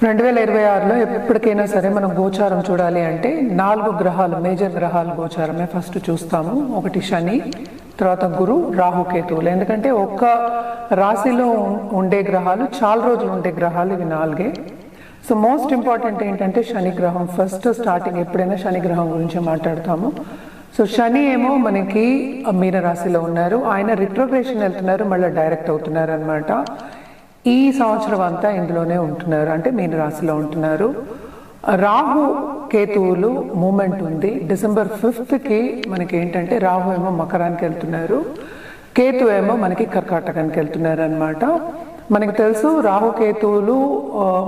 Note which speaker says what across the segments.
Speaker 1: 2026లో ఎప్పటికైనా సరే మనం గోచారం చూడాలి అంటే 4 గ్రహాలు, మేజర్ గ్రహాలు గోచారమే ఫస్ట్ చూస్తాము. ఒకటి శని, తర్వాత గురు, రాహు, కేతువులు. ఎందుకంటే ఒక్క రాశిలో ఉండే గ్రహాలు చాలా రోజులు ఉండే గ్రహాలు ఇవి 4. సో మోస్ట్ ఇంపార్టెంట్ ఏంటంటే శని గ్రహం. ఫస్ట్ స్టార్టింగ్ ఎప్పుడైనా శని గ్రహం గురించి మాట్లాడతాము. సో శని ఏమో మనకి మీన రాశిలో ఉన్నారు, ఆయన రిట్రోగ్రేషన్ వెళ్తున్నారు, మళ్ళీ డైరెక్ట్ అవుతున్నారు అనమాట. ఈ సంవత్సరం అంతా ఇందులోనే ఉంటున్నారు, అంటే మీన రాశిలో ఉంటున్నారు. రాహు కేతువులు మూమెంట్ ఉంది. డిసెంబర్ 5th మనకి ఏంటంటే రాహు ఏమో మకరానికి వెళ్తున్నారు, కేతు ఏమో మనకి కర్కాటకానికి వెళ్తున్నారు అనమాట. మనకి తెలుసు రాహుకేతువులు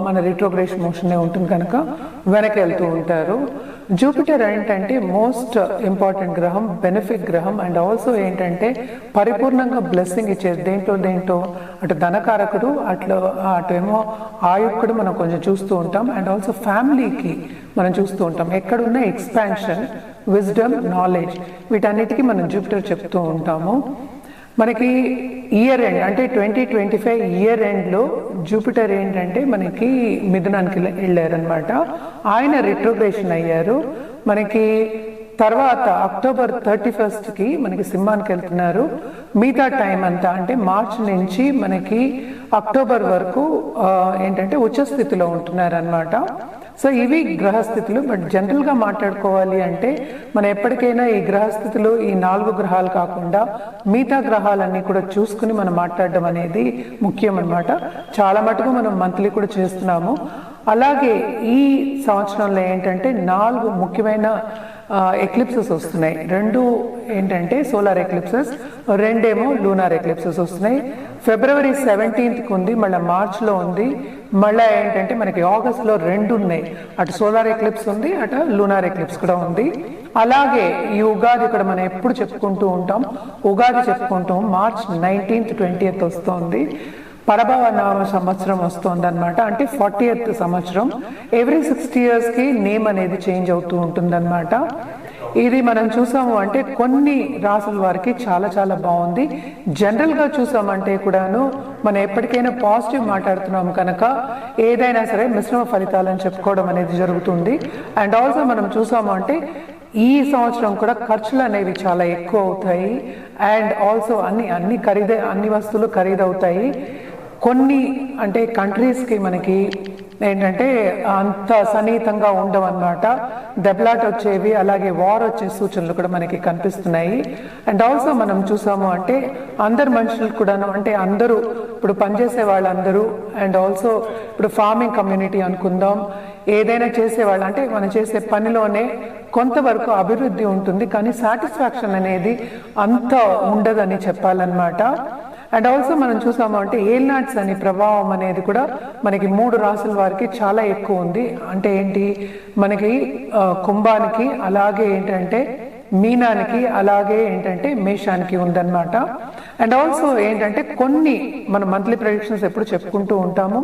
Speaker 1: మన రిట్రోగ్రేషన్ మోషన్నే ఉంటుంది కనుక వెనక్కి వెళ్తూ ఉంటారు. జూపిటర్ ఏంటంటే మోస్ట్ ఇంపార్టెంట్ గ్రహం, బెనిఫిట్ గ్రహం, అండ్ ఆల్సో ఏంటంటే పరిపూర్ణంగా బ్లెస్సింగ్ ఇచ్చేది. దేంట్లో అటు ధనకారకుడు, అటు ఏమో ఆయుక్కుడు మనం కొంచెం చూస్తూ ఉంటాం. అండ్ ఆల్సో ఫ్యామిలీకి మనం చూస్తూ ఉంటాం. ఎక్కడున్న ఎక్స్పాన్షన్, విజ్డమ్, నాలెడ్జ్, వీటన్నిటికీ మనం జూపిటర్ చెప్తూ ఉంటాము. మనకి ఇయర్ ఎండ్ అంటే 2025 ఇయర్ ఎండ్లో జూపిటర్ ఏంటంటే మనకి మిథునానికి వెళ్ళారనమాట. ఆయన రిట్రోగ్రేషన్ అయ్యారు. మనకి తర్వాత అక్టోబర్ 31st మనకి సింహానికి వెళ్తున్నారు. మిగతా టైం అంతా అంటే మార్చ్ నుంచి మనకి అక్టోబర్ వరకు ఏంటంటే ఉచ్చస్థితిలో ఉంటున్నారు అనమాట. సో ఇవి గ్రహస్థితులు. బట్ జనరల్గా మాట్లాడుకోవాలి అంటే మనం ఎప్పటికైనా ఈ గ్రహస్థితులు, ఈ 4 గ్రహాలు కాకుండా మిగతా గ్రహాలన్నీ కూడా చూసుకుని మనం మాట్లాడడం అనేది ముఖ్యం అనమాట. చాలా మటుకు మనం మంత్లీ కూడా చేస్తున్నాము. అలాగే ఈ సంవత్సరంలో ఏంటంటే 4 ముఖ్యమైన ఎక్లిప్సెస్ వస్తున్నాయి. 2 ఏంటంటే సోలార్ ఎక్లిప్సెస్, 2 లూనార్ ఎక్లిప్సెస్ వస్తున్నాయి. ఫిబ్రవరి 17th ఉంది, మళ్ళీ మార్చ్లో ఉంది, మళ్ళీ ఏంటంటే మనకి ఆగస్ట్లో 2 ఉన్నాయి. అటు సోలార్ ఎక్లిప్స్ ఉంది, అటు లూనార్ ఎక్లిప్స్ కూడా ఉంది. అలాగే ఈ ఉగాది కూడా మనం ఎప్పుడు చెప్పుకుంటూ ఉంటాం, ఉగాది చెప్పుకుంటాం. మార్చ్ 19th 20th వస్తుంది. పరభవ నామ సంవత్సరం వస్తుంది అనమాట, అంటే 40th సంవత్సరం. ఎవ్రీ 60 yearsకి నేమ్ అనేది చేంజ్ అవుతూ ఉంటుందన్నమాట. ఇది మనం చూసాము అంటే కొన్ని రాసుల వారికి చాలా చాలా బాగుంది. జనరల్గా చూసామంటే కూడాను మనం ఎప్పటికైనా పాజిటివ్ మాట్లాడుతున్నాము కనుక ఏదైనా సరే మిశ్రమ ఫలితాలని చెప్పుకోవడం అనేది జరుగుతుంది. అండ్ ఆల్సో మనం చూసాము అంటే ఈ సంవత్సరం కూడా ఖర్చులు అనేవి చాలా ఎక్కువ అవుతాయి. అండ్ ఆల్సో అన్ని వస్తువులు ఖరీదవుతాయి. కొన్ని అంటే కంట్రీస్కి మనకి ఏంటంటే అంత సన్నిహితంగా ఉండవన్నమాట. దెబ్బలాట వచ్చేవి, అలాగే వార్ వచ్చే సూచనలు కూడా మనకి కనిపిస్తున్నాయి. అండ్ ఆల్సో మనం చూసాము అంటే అందరు మనుషులు కూడాను, అంటే అందరూ ఇప్పుడు పనిచేసే వాళ్ళందరూ, అండ్ ఆల్సో ఇప్పుడు ఫార్మింగ్ కమ్యూనిటీ అనుకుందాం, ఏదైనా చేసేవాళ్ళు అంటే మనం చేసే పనిలోనే కొంతవరకు అభివృద్ధి ఉంటుంది, కానీ సాటిస్ఫాక్షన్ అనేది అంత ఉండదని చెప్పాలన్నమాట. అండ్ ఆల్సో మనం చూసాము అంటే ఏల్నాట్స్ అనే ప్రభావం అనేది కూడా మనకి 3 రాసుల వారికి చాలా ఎక్కువ ఉంది. అంటే ఏంటి, మనకి కుంభానికి, అలాగే ఏంటంటే మీనానికి, అలాగే ఏంటంటే మేషానికి ఉందన్నమాట. అండ్ ఆల్సో ఏంటంటే కొన్ని మన మంత్లీ ప్రెడిక్షన్స్ ఎప్పుడు చెప్పుకుంటూ ఉంటాము.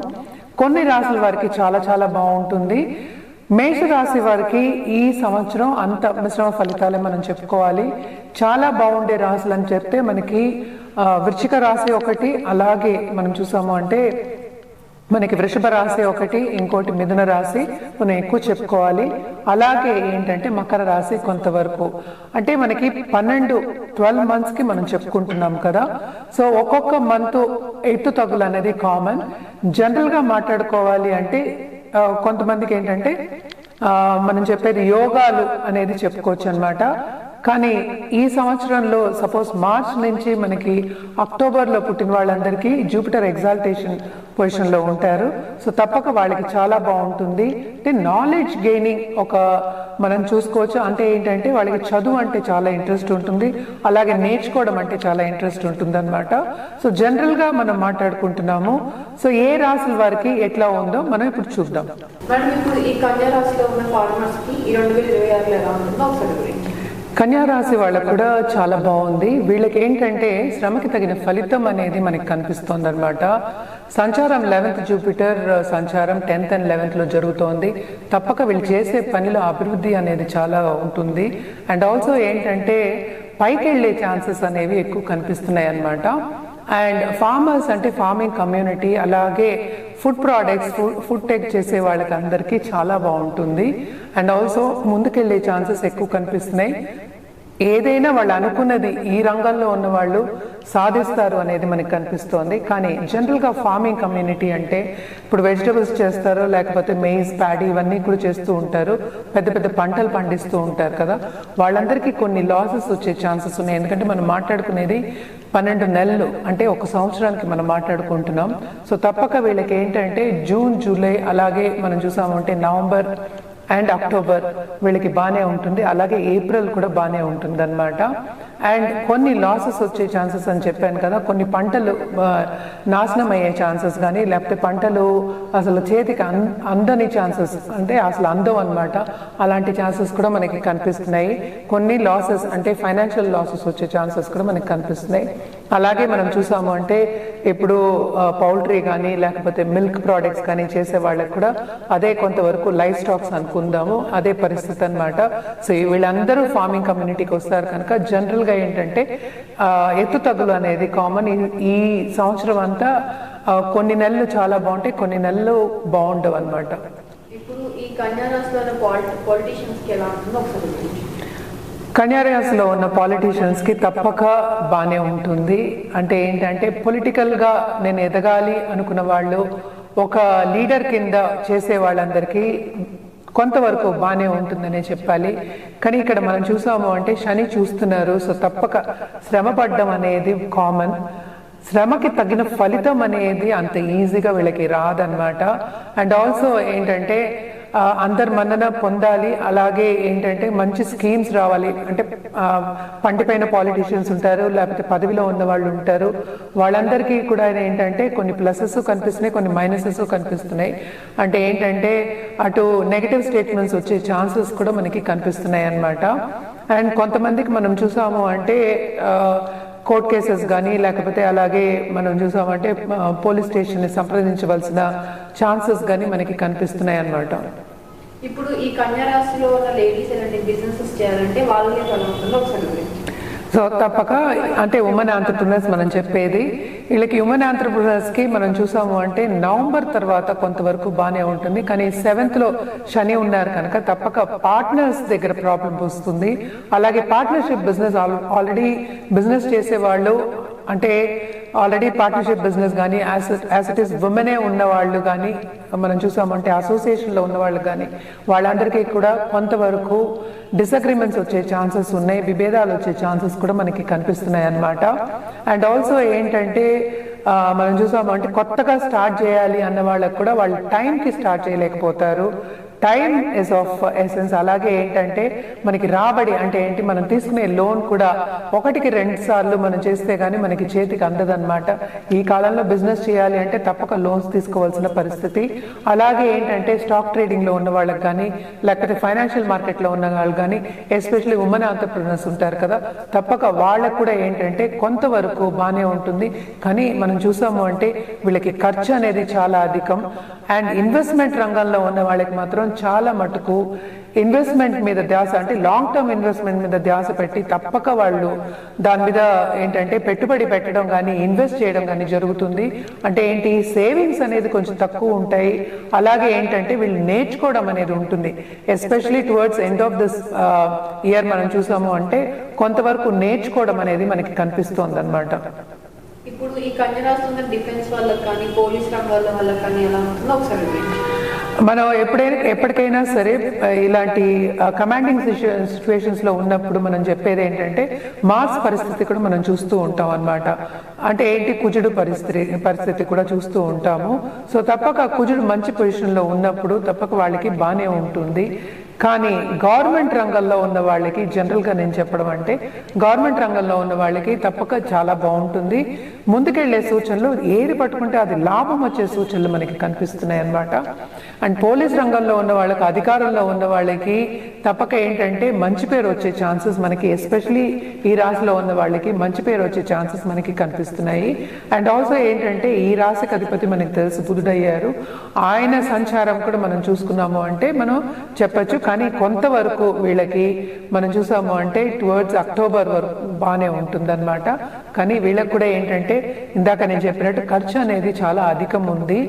Speaker 1: కొన్ని రాసుల వారికి చాలా చాలా బాగుంటుంది. మేషరాశి వారికి ఈ సంవత్సరం అంత మిశ్రమ ఫలితాలే మనం చెప్పుకోవాలి. చాలా బాగుండే రాశులు అని చెప్తే మనకి వృశ్చిక రాశి ఒకటి, అలాగే మనం చూసాము అంటే మనకి వృషభ రాశి ఒకటి, ఇంకోటి మిథున రాశి మనం ఎక్కువ చెప్పుకోవాలి. అలాగే ఏంటంటే మకర రాశి కొంతవరకు, అంటే మనకి 12 monthsకి మనం చెప్పుకుంటున్నాం కదా. సో ఒక్కొక్క మంత్ ఎత్తు తగులు అనేది కామన్. జనరల్గా మాట్లాడుకోవాలి అంటే కొంతమందికి ఏంటంటే మనం చెప్పేది యోగాలు అనేది చెప్పుకోవచ్చు అనమాట. కానీ ఈ సంవత్సరంలో సపోజ్ మార్చ్ నుంచి మనకి అక్టోబర్లో పుట్టిన వాళ్ళందరికీ జూపిటర్ ఎగ్జాల్టేషన్ పొజిషన్లో ఉంటారు. సో తప్పక వాళ్ళకి చాలా బాగుంటుంది. అంటే నాలెడ్జ్ గెయినింగ్ మనం చూసుకోవచ్చు. అంటే ఏంటంటే వాళ్ళకి చదువు అంటే చాలా ఇంట్రెస్ట్ ఉంటుంది, అలాగే నేర్చుకోవడం అంటే చాలా ఇంట్రెస్ట్ ఉంటుంది అనమాట. సో జనరల్గా మనం మాట్లాడుకుంటున్నాము. సో ఏ రాశుల వారికి ఎట్లా ఉందో మనం ఇప్పుడు చూద్దాం. కన్యా రాశి వాళ్ళకు కూడా చాలా బాగుంది. వీళ్ళకి ఏంటంటే శ్రమకి తగిన ఫలితం అనేది మనకి కనిపిస్తుంది అనమాట. సంచారం 11th జూపిటర్ సంచారం 10th and 11th జరుగుతోంది. తప్పక వీళ్ళు చేసే పనిలో అభివృద్ధి అనేది చాలా ఉంటుంది. అండ్ ఆల్సో ఏంటంటే పైకి వెళ్ళే ఛాన్సెస్ అనేవి ఎక్కువ కనిపిస్తున్నాయి అన్నమాట. అండ్ ఫార్మర్స్ అంటే ఫార్మింగ్ కమ్యూనిటీ, అలాగే ఫుడ్ ప్రోడక్ట్స్, ఫుడ్ టెక్ చేసే వాళ్ళకి అందరికీ చాలా బాగుంటుంది. అండ్ ఆల్సో ముందుకెళ్ళే ఛాన్సెస్ ఎక్కువ కనిపిస్తున్నాయి. ఏదైనా వాళ్ళు అనుకున్నది ఈ రంగంలో ఉన్న వాళ్ళు సాధిస్తారు అనేది మనకి కనిపిస్తోంది. కానీ జనరల్గా ఫార్మింగ్ కమ్యూనిటీ అంటే ఇప్పుడు వెజిటబుల్స్ చేస్తారు, లేకపోతే మెయిజ్, ప్యాడీ ఇవన్నీ కూడా చేస్తూ ఉంటారు, పెద్ద పెద్ద పంటలు పండిస్తూ ఉంటారు కదా, వాళ్ళందరికీ కొన్ని లాసెస్ వచ్చే ఛాన్సెస్ ఉన్నాయి. ఎందుకంటే మనం మాట్లాడుకునేది 12 నెలలు, అంటే ఒక సంవత్సరానికి మనం మాట్లాడుకుంటున్నాం. సో తప్పక వీళ్ళకి ఏంటంటే జూన్, జూలై, అలాగే మనం చూసామంటే నవంబర్ అండ్ అక్టోబర్ వీళ్ళకి బాగానే ఉంటుంది, అలాగే ఏప్రిల్ కూడా బాగానే ఉంటుంది అనమాట. అండ్ కొన్ని లాసెస్ వచ్చే ఛాన్సెస్ అని చెప్పాను కదా, కొన్ని పంటలు నాశనం అయ్యే ఛాన్సెస్ కానీ, లేకపోతే పంటలు అసలు చేతికి అందని ఛాన్సెస్, అంటే అసలు అందం అనమాట, అలాంటి ఛాన్సెస్ కూడా మనకి కనిపిస్తున్నాయి. కొన్ని లాసెస్ అంటే ఫైనాన్షియల్ లాసెస్ వచ్చే ఛాన్సెస్ కూడా మనకి కనిపిస్తున్నాయి. అలాగే మనం చూసాము అంటే ఇప్పుడు పౌల్ట్రీ కానీ లేకపోతే మిల్క్ ప్రోడక్ట్స్ కానీ చేసే వాళ్ళకి కూడా అదే కొంతవరకు లైఫ్ స్టాక్స్ అనుకుందాము, అదే పరిస్థితి అనమాట. సో వీళ్ళందరూ ఫార్మింగ్ కమ్యూనిటీకి వస్తారు కనుక జనరల్గా ఏంటంటే ఎత్తు తగ్గులు అనేది కామన్. ఈ సంవత్సరం అంతా కొన్ని నెలలు చాలా బాగుంటాయి, కొన్ని నెలలు బాగుండవు అనమాట.
Speaker 2: ఇప్పుడు ఈ కన్యా రాశిలో పొలిటీషియన్స్కి ఎలా ఉంటుందో ఒకసారి.
Speaker 1: కన్యారాశిలో ఉన్న పాలిటీషియన్స్కి తప్పక బాగానే ఉంటుంది. అంటే ఏంటంటే పొలిటికల్గా నేను ఎదగాలి అనుకున్న వాళ్ళు, ఒక లీడర్ కింద చేసే వాళ్ళందరికీ కొంతవరకు బాగానే ఉంటుందనే చెప్పాలి. కానీ ఇక్కడ మనం చూసాము అంటే శని చూస్తున్నారు. సో తప్పక శ్రమ పడ్డం అనేది కామన్. శ్రమకి తగిన ఫలితం అనేది అంత ఈజీగా వీళ్ళకి రాదనమాట. అండ్ ఆల్సో ఏంటంటే అందరు మన్నన పొందాలి, అలాగే ఏంటంటే మంచి స్కీమ్స్ రావాలి. అంటే పండిపోయిన పాలిటీషియన్స్ ఉంటారు, లేకపోతే పదవిలో ఉన్న వాళ్ళు ఉంటారు, వాళ్ళందరికీ కూడా ఏంటంటే కొన్ని ప్లసెస్ కనిపిస్తున్నాయి, కొన్ని మైనసెస్ కనిపిస్తున్నాయి. అంటే ఏంటంటే అటు నెగటివ్ స్టేట్మెంట్స్ వచ్చే ఛాన్సెస్ కూడా మనకి కనిపిస్తున్నాయి అన్నమాట. అండ్ కొంతమందికి మనం చూసాము అంటే కోర్ట్ కేసెస్ కానీ, లేకపోతే అలాగే మనం చూసామంటే పోలీస్ స్టేషన్ని సంప్రదించవలసిన ఛాన్సెస్ కానీ మనకి కనిపిస్తున్నాయి అన్నమాట.
Speaker 2: ఇప్పుడు ఈ కన్యా రాశిలో ఉన్న లేడీస్ ఎలాంటి బిజినెసెస్ చేయాలంటే వాళ్ళని ఎలా ఉంటుందో ఒకసారి.
Speaker 1: సో తప్పక అంటే ఉమెన్ ఆంటర్‌ప్రెన్యూర్స్ మనం చెప్పేది, వీళ్ళకి ఉమెన్ ఆంటర్‌ప్రెన్యూర్స్కి మనం చూసాము అంటే నవంబర్ తర్వాత కొంతవరకు బాగానే ఉంటుంది. కానీ 7th లో శని ఉన్నారు కనుక తప్పక పార్ట్నర్స్ దగ్గర ప్రాబ్లం వస్తుంది. అలాగే పార్ట్నర్షిప్ బిజినెస్ ఆల్రెడీ బిజినెస్ చేసేవాళ్ళు, అంటే ఆల్రెడీ పార్ట్నర్షిప్ బిజినెస్ కానీ యాజ్ ఇట్ ఈస్ ఉమెనే ఉన్న వాళ్ళు కానీ మనం చూసామంటే అసోసియేషన్లో ఉన్న వాళ్ళు కానీ వాళ్ళందరికీ కూడా కొంతవరకు డిసగ్రిమెంట్స్ వచ్చే ఛాన్సెస్ ఉన్నాయి, విభేదాలు వచ్చే ఛాన్సెస్ కూడా మనకి కనిపిస్తున్నాయి అన్నమాట. అండ్ ఆల్సో ఏంటంటే మనం చూసామంటే కొత్తగా స్టార్ట్ చేయాలి అన్న వాళ్ళకు కూడా వాళ్ళు టైంకి స్టార్ట్ చేయలేకపోతారు. Time is of essence. అలాగే ఏంటంటే మనకి రాబడి అంటే ఏంటి, మనం తీసుకునే లోన్ కూడా 1కి 2 సార్లు మనం చేస్తే గానీ మనకి చేతికి అందదన్నమాట. ఈ కాలంలో బిజినెస్ చేయాలి అంటే తప్పక లోన్స్ తీసుకోవాల్సిన పరిస్థితి. అలాగే ఏంటంటే స్టాక్ ట్రేడింగ్ లో ఉన్న వాళ్ళకి కానీ, లేకపోతే ఫైనాన్షియల్ మార్కెట్ లో ఉన్న వాళ్ళు కానీ, ఎస్పెషల్లీ ఉమెన్ ఆంటర్‌ప్రెన్యూర్స్ ఉంటారు కదా, తప్పక వాళ్ళకు కూడా ఏంటంటే కొంతవరకు బాగానే ఉంటుంది. కానీ మనం చూసాము అంటే వీళ్ళకి ఖర్చు అనేది చాలా అధికం. అండ్ ఇన్వెస్ట్మెంట్ రంగంలో ఉన్న వాళ్ళకి మాత్రం చాలా మటుకు ఇన్వెస్ట్మెంట్ మీద ధ్యాస, అంటే లాంగ్ టర్మ్ ఇన్వెస్ట్మెంట్ మీద ధ్యాస పెట్టి తప్పక వాళ్ళు దాని మీద ఏంటంటే పెట్టుబడి పెట్టడం కానీ ఇన్వెస్ట్ చేయడం కానీ జరుగుతుంది. అంటే ఏంటి, సేవింగ్స్ అనేది కొంచెం తక్కువ ఉంటాయి. అలాగే ఏంటంటే వీళ్ళు నేర్చుకోవడం అనేది ఉంటుంది. Especially towards end of this year మనం చూసాము అంటే కొంతవరకు నేర్చుకోవడం అనేది మనకి కనిపిస్తోంది అన్నమాట.
Speaker 2: ఇప్పుడు ఈ కన్యా రాశిలో డిఫెన్స్ వాళ్ళకి కానీ పోలీస్ రంగాల వాళ్ళకి కానీ ఎలా ఉంటుందో ఒకసారి.
Speaker 1: మనం ఎప్పటికైనా సరే ఇలాంటి కమాండింగ్ సిచ్యువేషన్స్ లో ఉన్నప్పుడు మనం చెప్పేది ఏంటంటే మార్స్ పరిస్థితి కూడా మనం చూస్తూ ఉంటాం అన్నమాట. అంటే ఏంటి, కుజుడు పరిస్థితి కూడా చూస్తూ ఉంటాము. సో తప్పక కుజుడు మంచి పొజిషన్ లో ఉన్నప్పుడు తప్పక వాళ్ళకి బాగానే ఉంటుంది. కానీ గవర్నమెంట్ రంగంలో ఉన్న వాళ్ళకి జనరల్గా నేను చెప్పడం అంటే గవర్నమెంట్ రంగంలో ఉన్న వాళ్ళకి తప్పక చాలా బాగుంటుంది. ముందుకెళ్లే సూచనలు ఏది పట్టుకుంటే అది లాభం వచ్చే సూచనలు మనకి కనిపిస్తున్నాయి అన్నమాట. అండ్ పోలీస్ రంగంలో ఉన్న వాళ్ళకి, అధికారంలో ఉన్న వాళ్ళకి తప్పక ఏంటంటే మంచి పేరు వచ్చే ఛాన్సెస్ మనకి, ఎస్పెషలీ ఈ రాశిలో ఉన్న వాళ్ళకి మంచి పేరు వచ్చే ఛాన్సెస్ మనకి కనిపిస్తున్నాయి. అండ్ ఆల్సో ఏంటంటే ఈ రాశికి అధిపతి మనకి తెలుసు బుధుడయ్యారు, ఆయన సంచారం కూడా మనం చూసుకున్నాము అంటే మనం చెప్పచ్చు. కానీ కొంతవరకు వీళ్ళకి మనం చూసాము అంటే టువర్డ్స్ అక్టోబర్ వరకు బాగానే ఉంటుందన్నమాట. కానీ వీళ్ళకి కూడా ఏంటంటే ఇందాక నేను చెప్పినట్టు ఖర్చు అనేది చాలా అధికం ఉంది.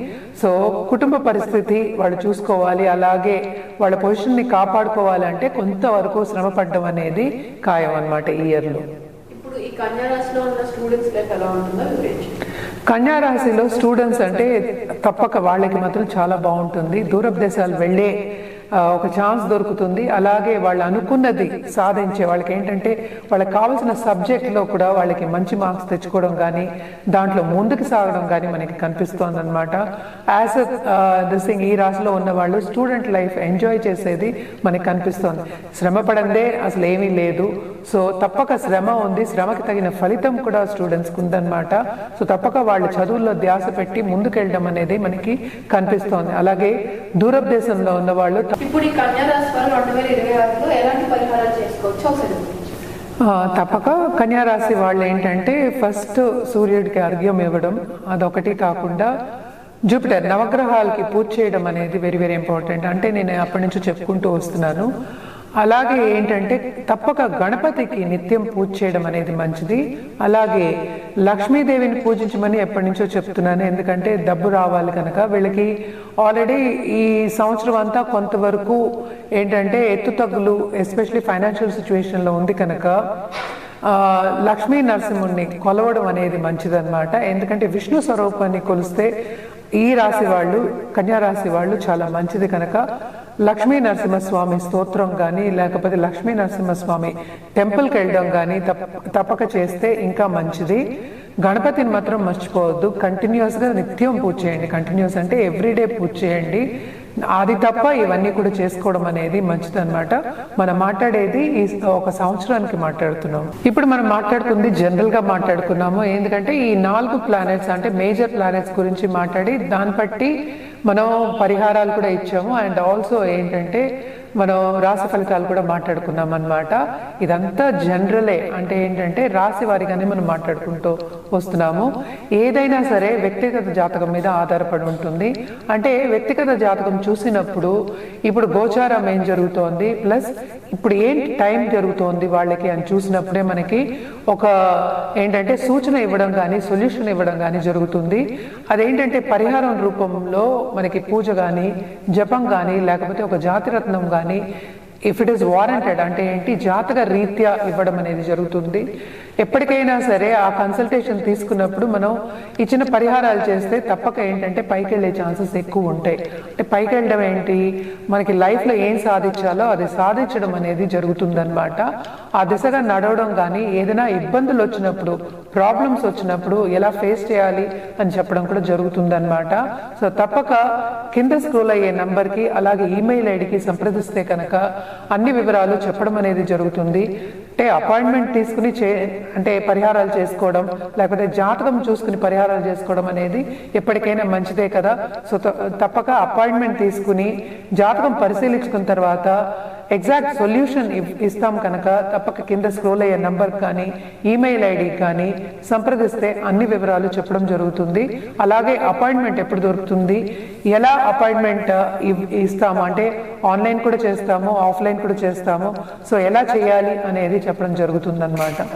Speaker 1: సో కుటుంబ పరిస్థితి వాళ్ళు చూసుకోవాలి, అలాగే వాళ్ళ పొజిషన్ని కాపాడుకోవాలంటే కొంతవరకు శ్రమ పడడం అనేది ఖాయం అన్నమాట ఈ ఇయర్లో.
Speaker 2: ఇప్పుడు ఈ కన్యా రాశిలో ఉన్న స్టూడెంట్స్ లైఫ్ ఎలా ఉంటుందో వివరించండి.
Speaker 1: కన్యా రాశిలో స్టూడెంట్స్ అంటే తప్పక వాళ్ళకి మాత్రం చాలా బాగుంటుంది. దూరపు దేశాలు వెళ్ళే ఒక ఛాన్స్ దొరుకుతుంది. అలాగే వాళ్ళు అనుకున్నది సాధించే వాళ్ళకి ఏంటంటే వాళ్ళకి కావాల్సిన సబ్జెక్ట్లో కూడా వాళ్ళకి మంచి మార్క్స్ తెచ్చుకోవడం కానీ దాంట్లో ముందుకు సాగడం కానీ మనకి కనిపిస్తోంది అనమాట. యాజ్ దిస్ థింగ్ ఈ రాశిలో ఉన్న వాళ్ళు స్టూడెంట్ లైఫ్ ఎంజాయ్ చేసేది మనకి కనిపిస్తోంది. శ్రమ పడందే అసలు ఏమీ లేదు. సో తప్పక శ్రమ ఉంది, శ్రమకి తగిన ఫలితం కూడా స్టూడెంట్స్కి ఉందన్నమాట. సో తప్పక వాళ్ళు చదువుల్లో ధ్యాస పెట్టి ముందుకెళ్ళడం అనేది మనకి కనిపిస్తోంది. అలాగే దూరపు దేశంలో ఉన్న వాళ్ళు
Speaker 2: ఇప్పుడు ఈ కన్యా రాశి వాళ్ళు 2026లో ఎలాంటి పరిహారాలు చేసుకోవచ్చు ఒకసారి?
Speaker 1: తప్పక కన్యా రాశి వాళ్ళు ఏంటంటే ఫస్ట్ సూర్యుడికి అర్ఘ్యం ఇవ్వడం అదొకటి కాకుండా జూపిటర్ నవగ్రహాలకి పూజ చేయడం అనేది వెరీ వెరీ ఇంపార్టెంట్. అంటే నేను అప్పటి నుంచి చెప్పుకుంటూ వస్తున్నాను. అలాగే ఏంటంటే తప్పక గణపతికి నిత్యం పూజ చేయడం అనేది మంచిది. అలాగే లక్ష్మీదేవిని పూజించమని ఎప్పటి నుంచో చెప్తున్నాను, ఎందుకంటే డబ్బు రావాలి కనుక. వీళ్ళకి ఆల్రెడీ ఈ సంవత్సరం అంతా కొంతవరకు ఏంటంటే ఎత్తుతగ్గులు ఎస్పెషలీ ఫైనాన్షియల్ సిచ్యువేషన్లో ఉంది కనుక లక్ష్మీ నరసింహుణ్ణి కొలవడం అనేది మంచిదన్నమాట. ఎందుకంటే విష్ణు స్వరూపాన్ని కొలిస్తే ఈ రాశి వాళ్ళు కన్యా రాశి వాళ్ళు చాలా మంచిది కనుక లక్ష్మీ నరసింహస్వామి స్తోత్రం కానీ లేకపోతే లక్ష్మీ నరసింహస్వామి టెంపుల్కి వెళ్ళడం కానీ తప్పక చేస్తే ఇంకా మంచిది. గణపతిని మాత్రం మర్చిపోవద్దు. కంటిన్యూస్గా నిత్యం పూజ చేయండి. కంటిన్యూస్ అంటే ఎవ్రీడే పూజ చేయండి. అది తప్ప ఇవన్నీ కూడా చేసుకోవడం అనేది మంచిది అనమాట. మనం మాట్లాడేది ఈ ఒక సంవత్సరానికి మాట్లాడుతున్నాం. ఇప్పుడు మనం మాట్లాడుతుంది జనరల్ గా మాట్లాడుకున్నాము, ఎందుకంటే ఈ 4 ప్లానెట్స్ అంటే మేజర్ ప్లానెట్స్ గురించి మాట్లాడి దాన్ని బట్టి మనం పరిహారాలు కూడా ఇచ్చాము. అండ్ ఆల్సో ఏంటంటే మనం రాశి ఫలితాలు కూడా మాట్లాడుకున్నాం అన్నమాట. ఇదంతా జనరలే, అంటే ఏంటంటే రాశి వారిగానే మనం మాట్లాడుకుంటూ వస్తున్నాము. ఏదైనా సరే వ్యక్తిగత జాతకం మీద ఆధారపడి ఉంటుంది. అంటే వ్యక్తిగత జాతకం చూసినప్పుడు ఇప్పుడు గోచారం ఏం జరుగుతోంది ప్లస్ ఇప్పుడు ఏంటి టైం జరుగుతోంది వాళ్ళకి అని చూసినప్పుడే మనకి ఒక ఏంటంటే సూచన ఇవ్వడం కానీ సొల్యూషన్ ఇవ్వడం కానీ జరుగుతుంది. అదేంటంటే పరిహారం రూపంలో మనకి పూజ కానీ జపం కానీ లేకపోతే ఒక జాతిరత్నం కానీ ఇఫ్ ఇట్ ఈస్ వారంటెడ్ అంటే ఏంటి జాతక రీత్యా ఇవ్వడం అనేది జరుగుతుంది. ఎప్పటికైనా సరే ఆ కన్సల్టేషన్ తీసుకున్నప్పుడు మనం ఇచ్చిన పరిహారాలు చేస్తే తప్పక ఏంటంటే పైకి వెళ్ళే ఛాన్సెస్ ఎక్కువ ఉంటాయి. అంటే పైకి వెళ్ళడం ఏంటి, మనకి లైఫ్లో ఏం సాధించాలో అది సాధించడం అనేది జరుగుతుందన్నమాట. ఆ దిశగా నడవడం కానీ ఏదైనా ఇబ్బందులు వచ్చినప్పుడు ప్రాబ్లమ్స్ వచ్చినప్పుడు ఎలా ఫేస్ చేయాలి అని చెప్పడం కూడా జరుగుతుందన్నమాట. సో తప్పక కింద స్క్రోల్ అయ్యే నంబర్కి అలాగే ఈమెయిల్ ఐడికి సంప్రదిస్తే కనుక అన్ని వివరాలు చెప్పడం అనేది జరుగుతుంది. అంటే అపాయింట్మెంట్ తీసుకుని అంటే పరిహారాలు చేసుకోవడం లేకపోతే జాతకం చూసుకుని పరిహారాలు చేసుకోవడం అనేది ఎప్పటికైనా మంచిదే కదా. సో తప్పక అపాయింట్మెంట్ తీసుకుని జాతకం పరిశీలించుకున్న తర్వాత ఎగ్జాక్ట్ సొల్యూషన్ ఇస్తాం కనుక తప్పక కింద స్క్రోల్ అయ్యే నంబర్ కానీ ఈమెయిల్ ఐడి కానీ సంప్రదిస్తే అన్ని వివరాలు చెప్పడం జరుగుతుంది. అలాగే అపాయింట్మెంట్ ఎప్పుడు దొరుకుతుంది, ఎలా అపాయింట్మెంట్ ఇస్తాము అంటే ఆన్లైన్ కూడా చేస్తాము ఆఫ్లైన్ కూడా చేస్తాము. సో ఎలా చేయాలి అనేది చెప్పడం జరుగుతుంది అన్నమాట.